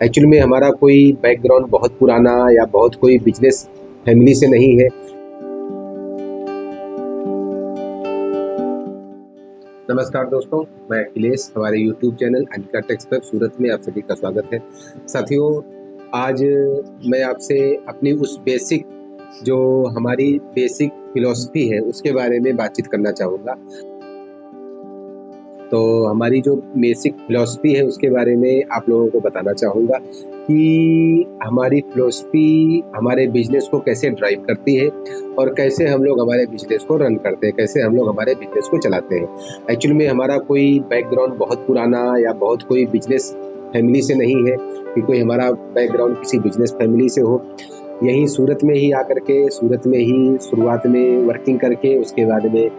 Actually में हमारा कोई बैकग्राउंड बहुत पुराना या बहुत कोई बिजनेस फैमिली से नहीं है। नमस्कार दोस्तों, मैं अखिलेश, हमारे यूट्यूब चैनल अनिका टेक्स पर सूरत में आप सभी का स्वागत है। साथियों, आज मैं आपसे अपनी उस जो हमारी बेसिक फिलॉसफी है उसके बारे में बातचीत करना चाहूँगा। तो हमारी जो बेसिक फिलॉसफी है उसके बारे में आप लोगों को बताना चाहूँगा कि हमारी फिलॉसफी हमारे बिजनेस को कैसे ड्राइव करती है और कैसे हम लोग हमारे बिजनेस को रन करते हैं, कैसे हम लोग हमारे बिजनेस को चलाते हैं। एक्चुअली में हमारा कोई बैकग्राउंड बहुत पुराना या बहुत कोई बिजनेस फैमिली से नहीं है कि कोई हमारा बैकग्राउंड किसी बिजनेस फैमिली से हो। यहीं सूरत में ही आकर के, सूरत में ही शुरुआत में वर्किंग करके उसके बाद में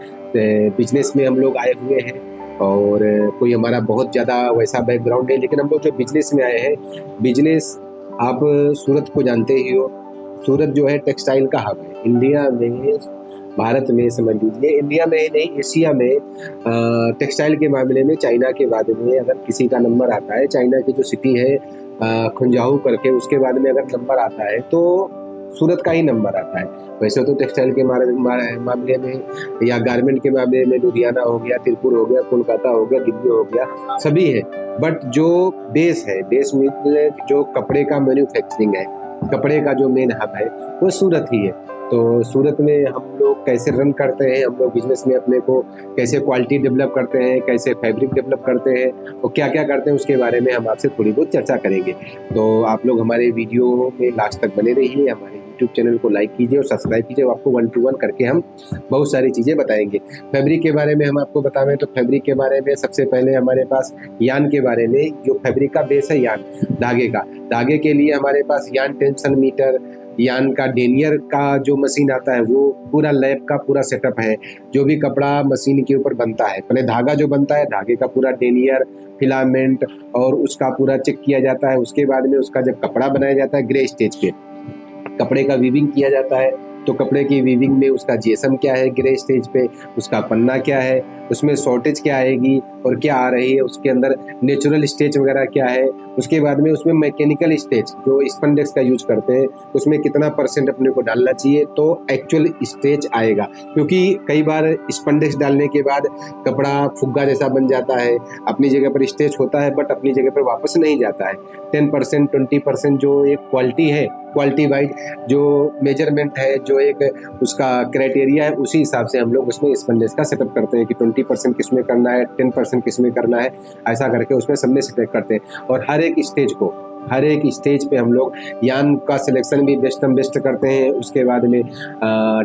बिजनेस में हम लोग आए हुए हैं। और कोई हमारा बहुत ज़्यादा वैसा बैकग्राउंड है, लेकिन हम लोग जो बिजनेस में आए हैं, बिजनेस आप सूरत को जानते ही हो। सूरत जो है टेक्सटाइल का हब है इंडिया में, भारत में, समझ लीजिए इंडिया में ही नहीं एशिया में। टेक्सटाइल के मामले में चाइना के बाद में अगर किसी का नंबर आता है, चाइना की जो सिटी है खुंजाऊ करके, उसके बाद में अगर नंबर आता है तो सूरत का ही नंबर आता है। वैसे तो टेक्सटाइल के मामले में या गारमेंट के मामले में लुधियाना हो गया, तिरपुर हो गया, कोलकाता हो गया, दिल्ली हो गया, सभी है। बट जो बेस है, बेस में जो कपड़े का मैन्युफैक्चरिंग है, कपड़े का जो मेन हब है वो सूरत ही है। तो सूरत में हम लोग कैसे रन करते हैं, हम लोग बिजनेस में अपने को कैसे क्वालिटी डेवलप करते हैं, कैसे फैब्रिक डेवलप करते हैं और क्या क्या करते हैं, उसके बारे में हम आपसे थोड़ी बहुत चर्चा करेंगे। तो आप लोग हमारे वीडियो में लास्ट तक बने रहिए, हमारे यूट्यूब चैनल को लाइक कीजिए और सब्सक्राइब कीजिए। आपको 1 to 1 करके हम बहुत सारी चीज़ें बताएंगे। फैब्रिक के बारे में हम आपको बतावें तो फैब्रिक के बारे में सबसे पहले हमारे पास यान के बारे में, जो फैब्रिक का बेस है यान, धागे का, धागे के लिए हमारे पास यान टेंशन मीटर, यान का डेनियर का जो मशीन आता है वो पूरा लैब का पूरा सेटअप है। जो भी कपड़ा मशीन के ऊपर बनता है, पहले धागा जो बनता है, धागे का पूरा डेनियर, फिलामेंट और उसका पूरा चेक किया जाता है। उसके बाद में उसका जब कपड़ा बनाया जाता है, ग्रे स्टेज पे कपड़े का वीविंग किया जाता है। तो कपड़े की वीविंग में उसका जीएसएम क्या है, ग्रे स्टेज पे उसका पन्ना क्या है, उसमें शॉर्टेज क्या आएगी और क्या आ रही है, उसके अंदर नेचुरल स्टेज वगैरह क्या है। उसके बाद में उसमें मैकेनिकल स्टेज जो स्पंडेक्स का यूज करते हैं, उसमें कितना % अपने को डालना चाहिए तो एक्चुअल स्टेज आएगा। क्योंकि कई बार स्पंडेक्स डालने के बाद कपड़ा फुग्गा जैसा बन जाता है, अपनी जगह पर स्टेज होता है बट अपनी जगह पर वापस नहीं जाता है। 10% 20% जो एक क्वालिटी है, क्वालिटी वाइज जो मेजरमेंट है, जो एक उसका क्राइटेरिया है, उसी हिसाब से हम लोग उसमें स्पंडेक्स का सेटअप करते हैं कि 20% किसमें करना है, 10% किसमें करना है, ऐसा करके उसमें सबने सेटअप करते हैं। और हर एक स्टेज पे हम लोग यान का सिलेक्शन भी बेस्ट करते हैं। उसके बाद में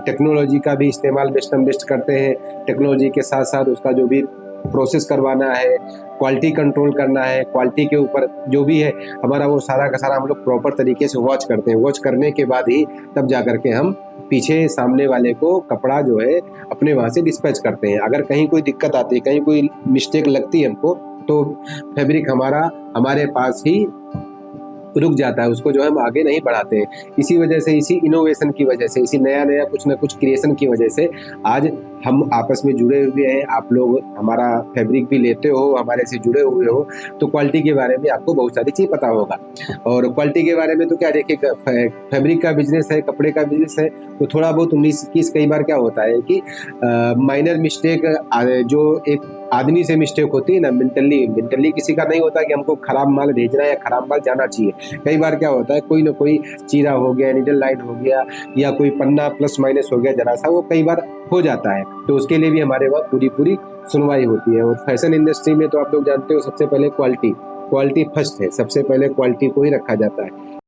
टेक्नोलॉजी का भी इस्तेमाल बेस्ट करते हैं। टेक्नोलॉजी के साथ साथ उसका जो भी प्रोसेस करवाना है, क्वालिटी कंट्रोल करना है, क्वालिटी के ऊपर जो भी है हमारा, वो सारा का सारा हम लोग प्रॉपर तरीके से वॉच करते हैं। वॉच करने के बाद ही तब जा करके हम पीछे सामने वाले को कपड़ा जो है अपने वहाँ से डिस्पैच करते हैं। अगर कहीं कोई दिक्कत आती है, कहीं कोई मिस्टेक लगती है हमको, तो फैब्रिक हमारे पास ही रुक जाता है, उसको जो है हम आगे नहीं बढ़ाते हैं। इसी वजह से, इसी इनोवेशन की वजह से, इसी नया कुछ ना कुछ क्रिएशन की वजह से आज हम आपस में जुड़े हुए हैं। आप लोग हमारा फैब्रिक भी लेते हो, हमारे से जुड़े हुए हो, तो क्वालिटी के बारे में आपको बहुत सारी चीज़ पता होगा। और क्वालिटी के बारे में तो क्या, देखिए फैब्रिक का बिजनेस है, कपड़े का बिजनेस है, तो थोड़ा बहुत 19-21 कई बार क्या होता है कि माइनर मिस्टेक, जो एक आदमी से मिस्टेक होती है ना, मेंटली किसी का नहीं होता कि हमको खराब माल भेजना है या खराब माल जाना चाहिए। कई बार क्या होता है, कोई ना कोई चीरा हो गया, नीडल लाइन हो गया या कोई पन्ना प्लस माइनस हो गया जरा सा, वो कई बार हो जाता है। तो उसके लिए भी हमारे वहाँ पूरी सुनवाई होती है। और फैशन इंडस्ट्री में तो आप लोग जानते हो, सबसे पहले क्वालिटी फर्स्ट है, सबसे पहले क्वालिटी को ही रखा जाता है।